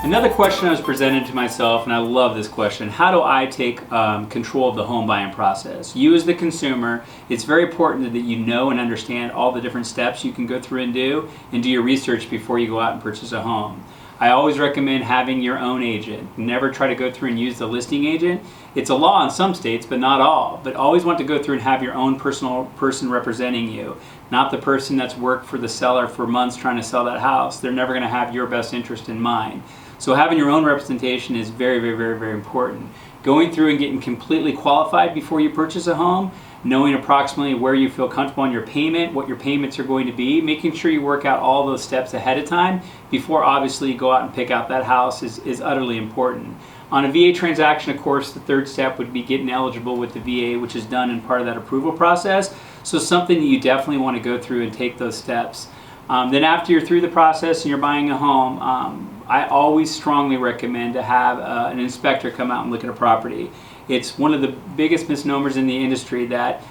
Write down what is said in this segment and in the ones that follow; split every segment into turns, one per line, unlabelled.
Another question I was presented to myself, and I love this question: how do I take control of the home buying process? You as the consumer, it's very important that you know and understand all the different steps you can go through and do your research before you go out and purchase a home. I always recommend having your own agent. Never try to go through and use the listing agent. It's a law in some states, but not all. But always want to go through and have your own personal person representing you, not the person that's worked for the seller for months trying to sell that house. They're never going to have your best interest in mind. So having your own representation is very, very, very, very important. Going through and getting completely qualified before you purchase a home, knowing approximately where you feel comfortable on your payment, what your payments are going to be, making sure you work out all those steps ahead of time before obviously you go out and pick out that house is utterly important. On a VA transaction, of course, the third step would be getting eligible with the VA, which is done in part of that approval process. So something that you definitely want to go through and take those steps. Then after you're through the process and you're buying a home, I always strongly recommend to have an inspector come out and look at a property. It's one of the biggest misnomers in the industry that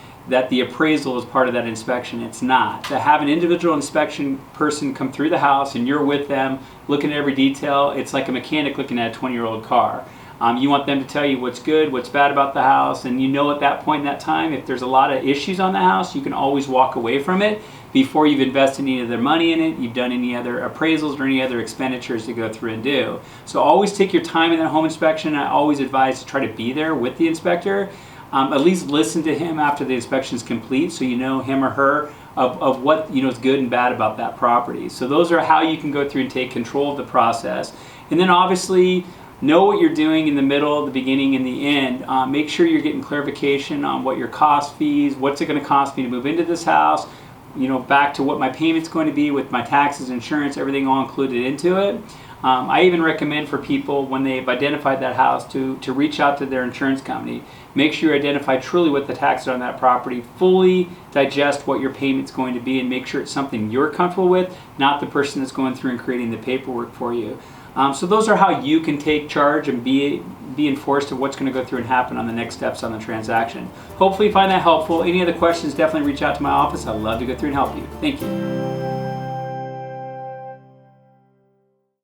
the appraisal is part of that inspection. It's not. To have an individual inspection person come through the house and you're with them looking at every detail, it's like a mechanic looking at a 20-year-old car. You want them to tell you what's good, what's bad about the house, and you know at that point in that time, if there's a lot of issues on the house, you can always walk away from it before you've invested any of their money in it, you've done any other appraisals or any other expenditures to go through and do. So always take your time in that home inspection. I always advise to try to be there with the inspector. At least listen to him after the inspection is complete so you know him or her of what is good and bad about that property. So those are how you can go through and take control of the process. And then obviously know what you're doing in the middle, the beginning, and the end. Make sure you're getting clarification on what your cost fees, what's it going to cost me to move into this house, back to what my payment's going to be with my taxes, insurance, everything all included into it. I even recommend for people when they've identified that house to reach out to their insurance company. Make sure you identify truly what the taxes are on that property, fully digest what your payment's going to be, and make sure it's something you're comfortable with, not the person that's going through and creating the paperwork for you. So those are how you can take charge and be enforced of what's going to go through and happen on the next steps on the transaction. Hopefully you find that helpful. Any other questions, definitely reach out to my office. I'd love to go through and help you. Thank you.